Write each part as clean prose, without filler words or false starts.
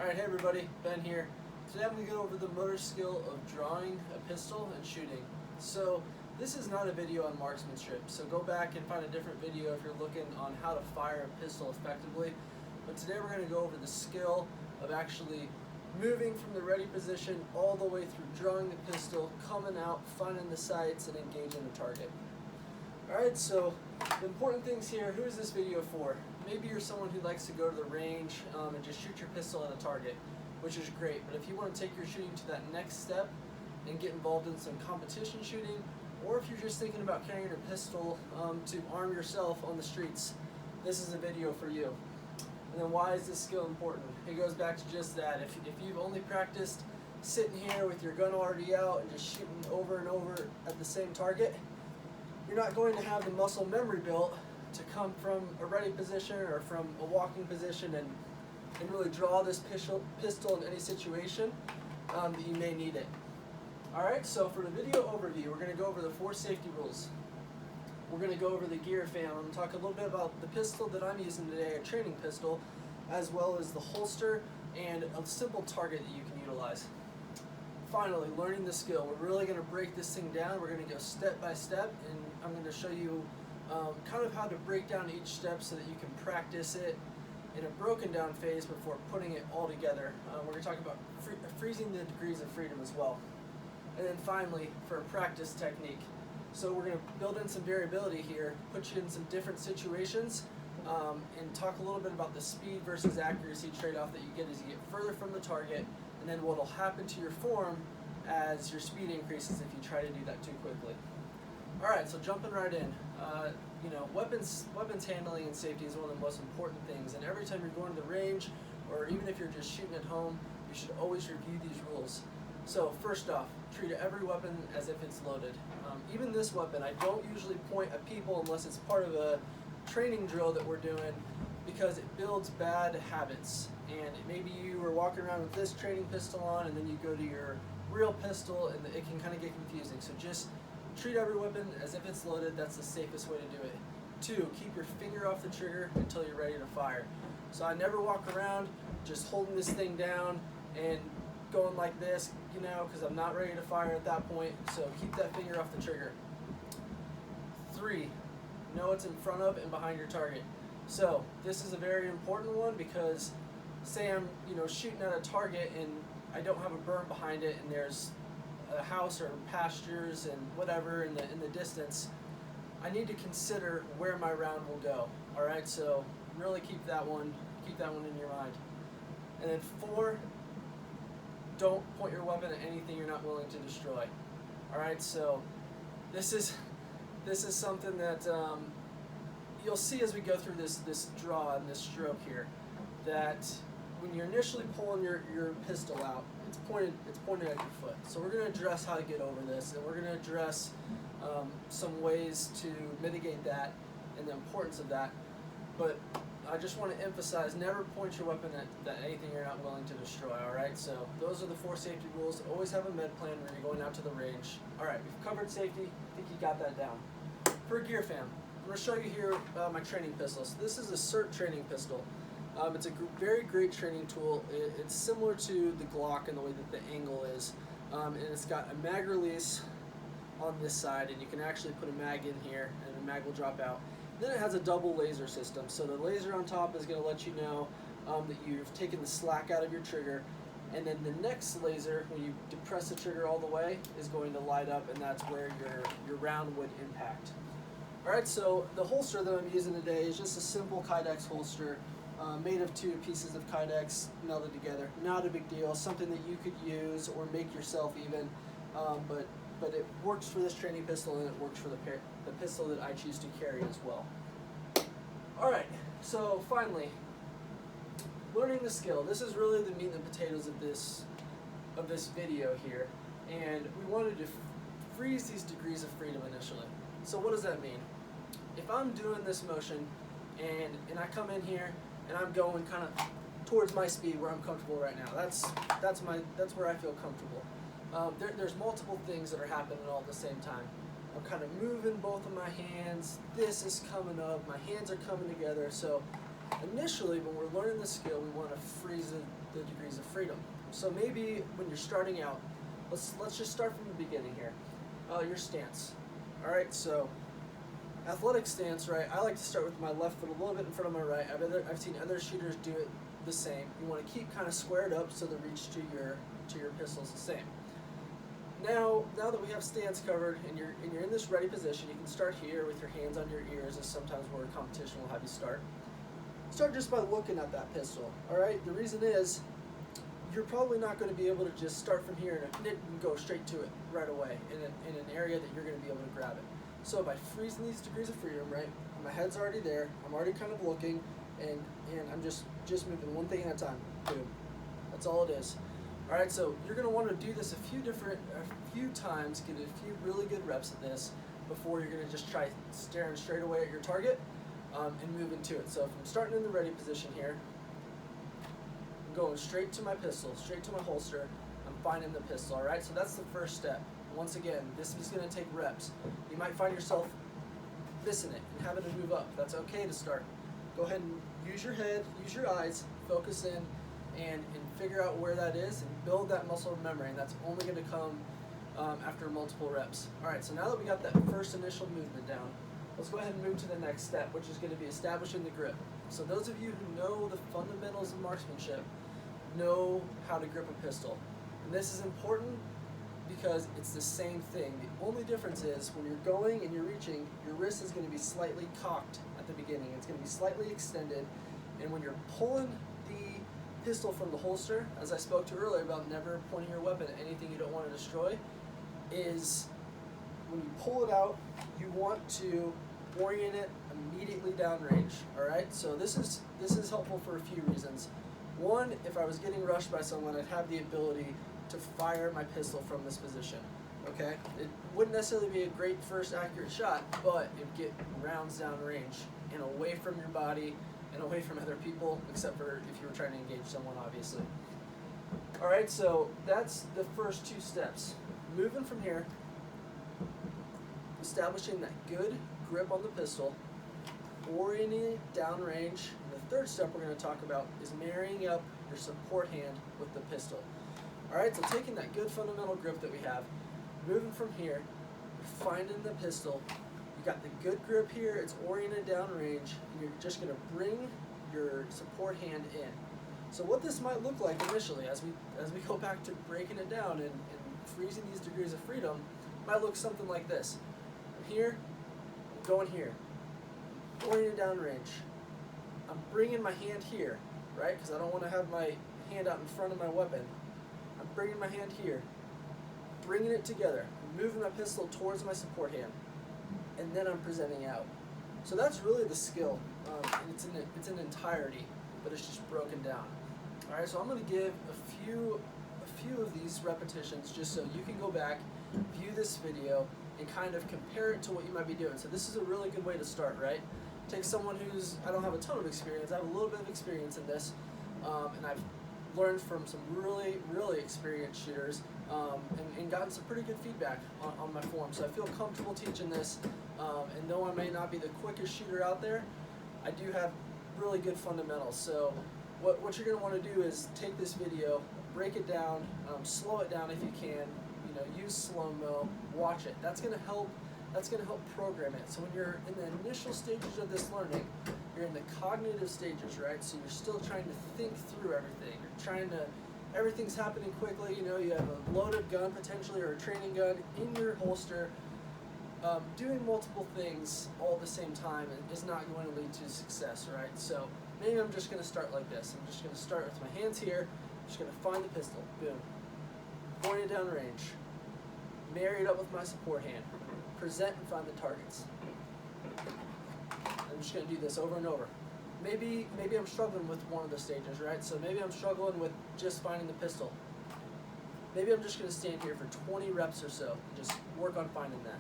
Alright, hey everybody, Ben here. Today I'm going to go over the motor skill of drawing a pistol and shooting. So this is not a video on marksmanship, so go back and find a different video if you're looking on how to fire a pistol effectively. But today we're going to go over the skill of actually moving from the ready position all the way through drawing the pistol, coming out, finding the sights, and engaging the target. Alright, so the important things here, who is this video for? Maybe you're someone who likes to go to the range and just shoot your pistol at a target, which is great. But if you want to take your shooting to that next step and get involved in some competition shooting, or if you're just thinking about carrying a pistol to arm yourself on the streets, this is a video for you. And then why is this skill important? It goes back to just that. If you've only practiced sitting here with your gun already out and just shooting over and over at the same target, you're not going to have the muscle memory built to come from a ready position or from a walking position and really draw this pistol in any situation that you may need it. Alright, so for the video overview, we're going to go over the 4 safety rules. We're going to go over the gear fam. I'm going to talk a little bit about the pistol that I'm using today, a training pistol, as well as the holster and a simple target that you can utilize. Finally, learning the skill. We're really going to break this thing down. We're going to go step by step, and I'm going to show you kind of how to break down each step so that you can practice it in a broken down phase before putting it all together. We're going to talk about freezing the degrees of freedom as well. And then finally, for a practice technique. So we're going to build in some variability here, put you in some different situations, and talk a little bit about the speed versus accuracy trade-off that you get as you get further from the target, and then what will happen to your form as your speed increases if you try to do that too quickly. Alright, so jumping right in. Weapons handling and safety is one of the most important things, and every time you're going to the range, or even if you're just shooting at home, you should always review these rules. So first off, treat every weapon as if it's loaded. Even this weapon, I don't usually point at people unless it's part of a training drill that we're doing, because it builds bad habits. And maybe you were walking around with this training pistol on, and then you go to your real pistol, and it can kind of get confusing. So just treat every weapon as if it's loaded. That's the safest way to do it. 2, keep your finger off the trigger until you're ready to fire. So I never walk around just holding this thing down and going like this, because I'm not ready to fire at that point. So keep that finger off the trigger. 3, know what's in front of and behind your target. So this is a very important one, because say I'm shooting at a target and I don't have a berm behind it, and there's a house or pastures and whatever in the distance, I need to consider where my round will go. All right, so really keep that one in your mind. And then 4, don't point your weapon at anything you're not willing to destroy. All right, so this is something that you'll see as we go through this draw and this stroke here, that when you're initially pulling your pistol out, it's pointed at your foot. So we're going to address how to get over this, and we're going to address some ways to mitigate that and the importance of that. But I just want to emphasize, never point your weapon at anything you're not willing to destroy. Alright, so those are the 4 safety rules. Always have a med plan when you're going out to the range. Alright, we've covered safety. I think you got that down. For gear fam, I'm going to show you here my training pistol. So this is a SIRT training pistol. It's a very great training tool. It's similar to the Glock in the way that the angle is, and it's got a mag release on this side, and you can actually put a mag in here, and the mag will drop out. Then it has a double laser system, so the laser on top is going to let you know that you've taken the slack out of your trigger, and then the next laser, when you depress the trigger all the way, is going to light up, and that's where your round would impact. Alright, so the holster that I'm using today is just a simple Kydex holster, made of 2 pieces of Kydex melded together. Not a big deal, something that you could use or make yourself even, but it works for this training pistol, and it works for the pistol that I choose to carry as well. Alright, so finally, learning the skill. This is really the meat and potatoes of this video here, and we wanted to freeze these degrees of freedom initially. So what does that mean? If I'm doing this motion and I come in here and I'm going kind of towards my speed where I'm comfortable right now, that's where I feel comfortable. There's multiple things that are happening all at the same time. I'm kind of moving both of my hands. This is coming up. My hands are coming together. So initially, when we're learning the skill, we want to freeze the degrees of freedom. So maybe when you're starting out, let's just start from the beginning here. Your stance. All right, so athletic stance, right? I like to start with my left foot a little bit in front of my right. I've seen other shooters do it the same. You want to keep kind of squared up so the reach to your pistol is the same. Now that we have stance covered and you're in this ready position, you can start here with your hands on your ears, as sometimes where a competition will have you start. Start just by looking at that pistol. All right. The reason is you're probably not going to be able to just start from here and go straight to it right away in an area that you're going to be able to grab it. So by freezing these degrees of freedom, right, my head's already there, I'm already kind of looking, and I'm just moving one thing at a time. Boom. That's all it is. All right, so you're going to want to do this a few times, get a few really good reps at this before you're going to just try staring straight away at your target and move into it. So if I'm starting in the ready position here, I'm going straight to my pistol, straight to my holster, I'm finding the pistol, all right? So that's the first step. Once again, this is going to take reps. You might find yourself missing it and having to move up. That's okay to start. Go ahead and use your head, use your eyes, focus in, and figure out where that is and build that muscle of memory, and that's only going to come after multiple reps. All right, so now that we got that first initial movement down, let's go ahead and move to the next step, which is going to be establishing the grip. So those of you who know the fundamentals of marksmanship know how to grip a pistol. And this is important because it's the same thing. The only difference is when you're going and you're reaching, your wrist is going to be slightly cocked at the beginning. It's going to be slightly extended, and when you're pulling the pistol from the holster, as I spoke to earlier about never pointing your weapon at anything you don't want to destroy, is when you pull it out, you want to orient it immediately downrange. All right, so this is helpful for a few reasons. One, if I was getting rushed by someone, I'd have the ability to fire my pistol from this position. Okay, it wouldn't necessarily be a great first accurate shot, but it'd get rounds downrange and away from your body and away from other people, except for if you were trying to engage someone, obviously. All right, so that's the first two steps. Moving from here, establishing that good grip on the pistol, orienting it downrange. And the third step we're going to talk about is marrying up your support hand with the pistol. All right, so taking that good fundamental grip that we have, moving from here, finding the pistol. You got the good grip here, it's oriented downrange, and you're just going to bring your support hand in. So what this might look like initially, as we go back to breaking it down and freezing these degrees of freedom, might look something like this. I'm here, I'm going here, oriented downrange. I'm bringing my hand here, right? Because I don't want to have my hand out in front of my weapon. I'm bringing my hand here, bringing it together, moving my pistol towards my support hand, and then I'm presenting out. So that's really the skill. It's an entirety, but it's just broken down. All right, so I'm going to give a few of these repetitions just so you can go back, view this video, and kind of compare it to what you might be doing. So this is a really good way to start, right? Take someone I don't have a ton of experience, I have a little bit of experience in this, and I've learned from some really, really experienced shooters and gotten some pretty good feedback on my form. So I feel comfortable teaching this, and though I may not be the quickest shooter out there, I do have really good fundamentals. So what you're going to want to do is take this video, break it down, slow it down if you can, use slow-mo, watch it. That's going to help program it. So when you're in the initial stages of this learning, you're in the cognitive stages, right? So you're still trying to think through everything. Everything's happening quickly. You have a loaded gun potentially, or a training gun in your holster. Doing multiple things all at the same time is not going to lead to success, right? So maybe I'm just going to start like this. I'm just going to start with my hands here. I'm just going to find the pistol. Boom. Point it down range. Marry it up with my support hand. Present and find the targets. I'm just going to do this over and over. Maybe I'm struggling with one of the stages, right? So maybe I'm struggling with just finding the pistol. Maybe I'm just going to stand here for 20 reps or so and just work on finding that.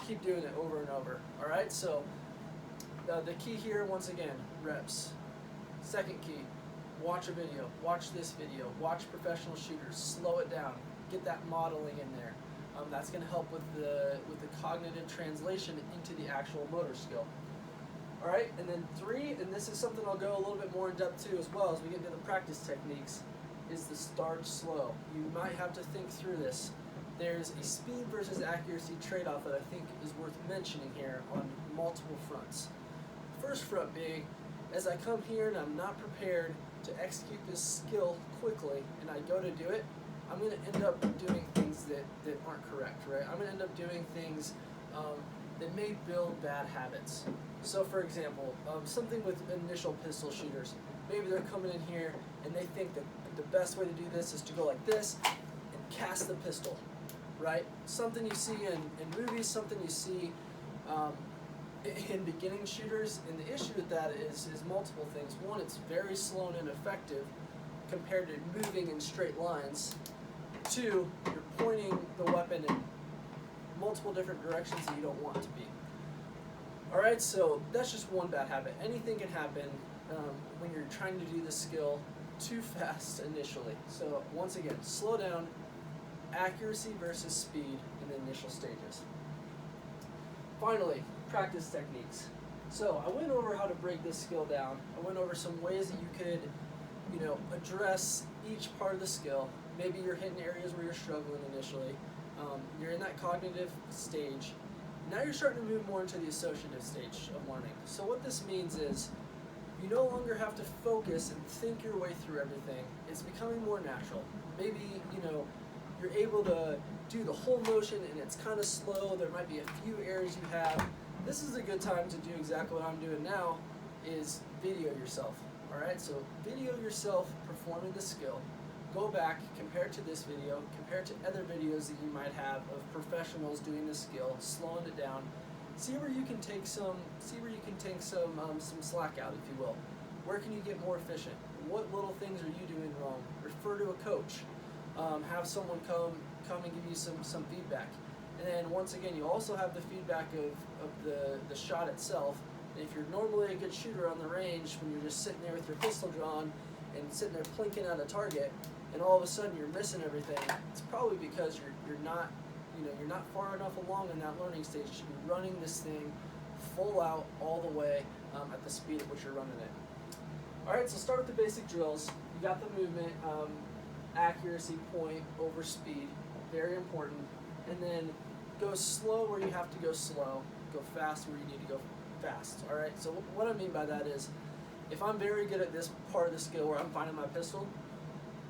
Keep doing it over and over. All right, so the key here, once again, reps. Second key, watch a video. Watch this video. Watch professional shooters. Slow it down. Get that modeling in there. That's going to help with the cognitive translation into the actual motor skill. All right, and then 3, and this is something I'll go a little bit more in depth to as well as we get into the practice techniques, is the start slow. You might have to think through this. There's a speed versus accuracy trade-off that I think is worth mentioning here on multiple fronts. First front being, as I come here and I'm not prepared to execute this skill quickly and I go to do it, I'm going to end up doing things that aren't correct, right? I'm going to end up doing things that may build bad habits. So for example, something with initial pistol shooters. Maybe they're coming in here and they think that the best way to do this is to go like this and cast the pistol, right? Something you see in movies, something you see in beginning shooters, and the issue with that is multiple things. One, it's very slow and ineffective compared to moving in straight lines. 2, you're pointing the weapon in multiple different directions that you don't want it to be. Alright, so that's just one bad habit. Anything can happen when you're trying to do the skill too fast initially. So once again, slow down, accuracy versus speed in the initial stages. Finally, practice techniques. So I went over how to break this skill down. I went over some ways that you could, address each part of the skill. Maybe you're hitting areas where you're struggling initially. You're in that cognitive stage. Now you're starting to move more into the associative stage of learning. So what this means is you no longer have to focus and think your way through everything. It's becoming more natural. Maybe, you're able to do the whole motion and it's kind of slow. There might be a few errors you have. This is a good time to do exactly what I'm doing now, is video yourself. Alright, so video yourself performing the skill. Go back, compare it to this video, compare it to other videos that you might have of professionals doing the skill, slowing it down. See where you can take some slack out, if you will. Where can you get more efficient? What little things are you doing wrong? Refer to a coach. Have someone come and give you some feedback. And then once again, you also have the feedback of the shot itself. And if you're normally a good shooter on the range, when you're just sitting there with your pistol drawn and sitting there plinking at a target, and all of a sudden you're missing everything, it's probably because you're not far enough along in that learning stage to be running this thing full out all the way at the speed at which you're running it. Alright, so start with the basic drills. You got the movement, accuracy, point over speed, very important. And then go slow where you have to go slow, go fast where you need to go fast. Alright, so what I mean by that is, if I'm very good at this part of the skill where I'm finding my pistol,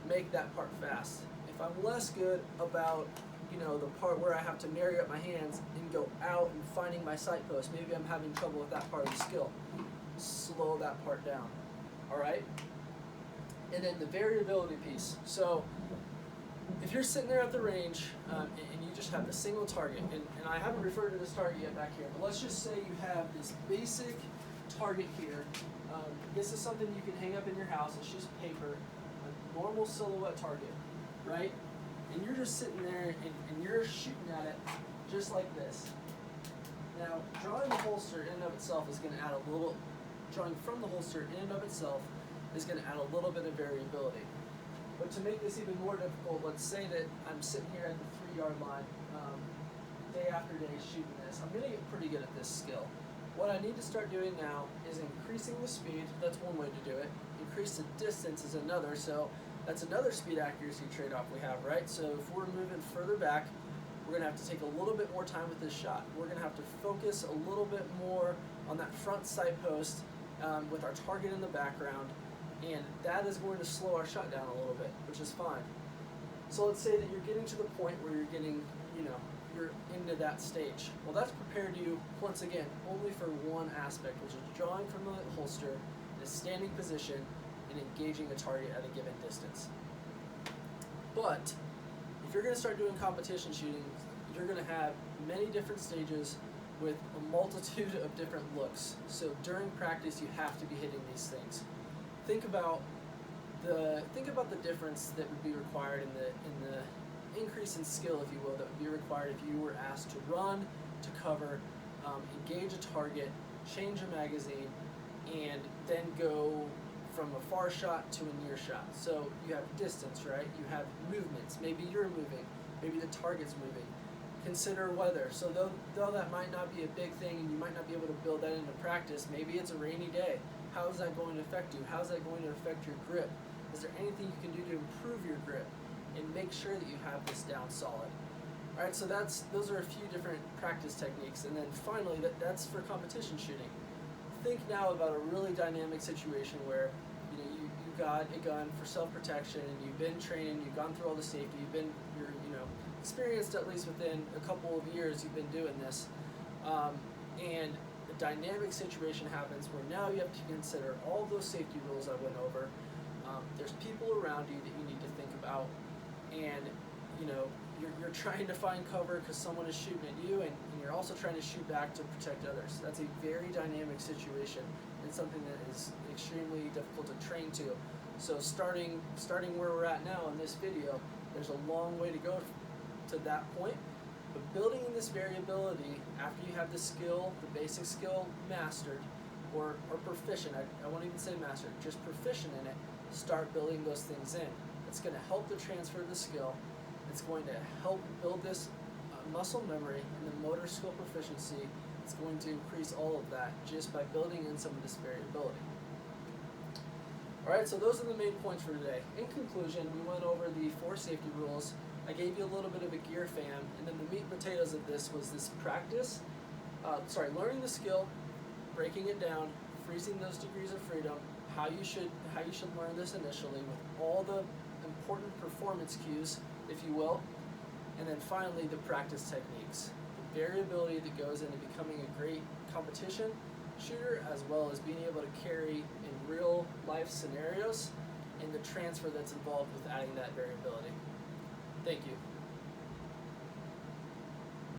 make that part fast. If I'm less good about the part where I have to marry up my hands and go out and finding my sight post, maybe I'm having trouble with that part of the skill, slow that part down. Alright? And then the variability piece. So if you're sitting there at the range and you just have the single target, and I haven't referred to this target yet back here, but let's just say you have this basic target here. This is something you can hang up in your house. It's just paper, a normal silhouette target, right? And you're just sitting there and you're shooting at it just like this. Now, drawing the holster in and of itself is going to add drawing from the holster in and of itself is going to add a little bit of variability. But to make this even more difficult, let's say that I'm sitting here at the 3-yard line, day after day shooting this. I'm going to get pretty good at this skill. What I need to start doing now is increasing the speed. That's one way to do it. Increase the distance is another. So that's another speed accuracy trade-off we have, right? So if we're moving further back, we're going to have to take a little bit more time with this shot. We're going to have to focus a little bit more on that front sight post with our target in the background, and that is going to slow our shot down a little bit, which is fine. So let's say that you're getting to the point where you're getting, you're into that stage. Well, that's prepared you, once again, only for one aspect, which is drawing from the holster in a standing position and engaging a target at a given distance. But if you're going to start doing competition shooting, you're going to have many different stages with a multitude of different looks. So during practice, you have to be hitting these things. Think about the difference that would be required in the increase in skill, if you will, that would be required if you were asked to run, to cover, engage a target, change a magazine, and then go from a far shot to a near shot. So you have distance, right? You have movements. Maybe you're moving. Maybe the target's moving. Consider weather. So though that might not be a big thing and you might not be able to build that into practice, maybe it's a rainy day. How is that going to affect you? How is that going to affect your grip? Is there anything you can do to improve your grip and make sure that you have this down solid? All right, so those are a few different practice techniques. And then finally, that's for competition shooting. Think now about a really dynamic situation where you got a gun for self-protection and you've been training, you've gone through all the safety, you're experienced at least within a couple of years you've been doing this, and a dynamic situation happens where now you have to consider all those safety rules I went over. There's people around you that you need to think about, and you're trying to find cover because someone is shooting at you, and you're also trying to shoot back to protect others. That's a very dynamic situation and something that is extremely difficult to train to. So starting where we're at now in this video, there's a long way to go to that point, but building in this variability after you have the skill, the basic skill mastered, or proficient, I won't even say mastered, just proficient in it, start building those things in. It's going to help the transfer of the skill. It's going to help build this muscle memory and the motor skill proficiency. It's going to increase all of that just by building in some of this variability. Alright, so those are the main points for today. In conclusion, we went over the 4 safety rules. I gave you a little bit of a gear fam, and then the meat and potatoes of this was this practice, learning the skill, breaking it down, freezing those degrees of freedom, how you should learn this initially with all the important performance cues, if you will, and then finally the practice techniques, the variability that goes into becoming a great competition shooter, as well as being able to carry in real life scenarios, and the transfer that's involved with adding that variability. Thank you.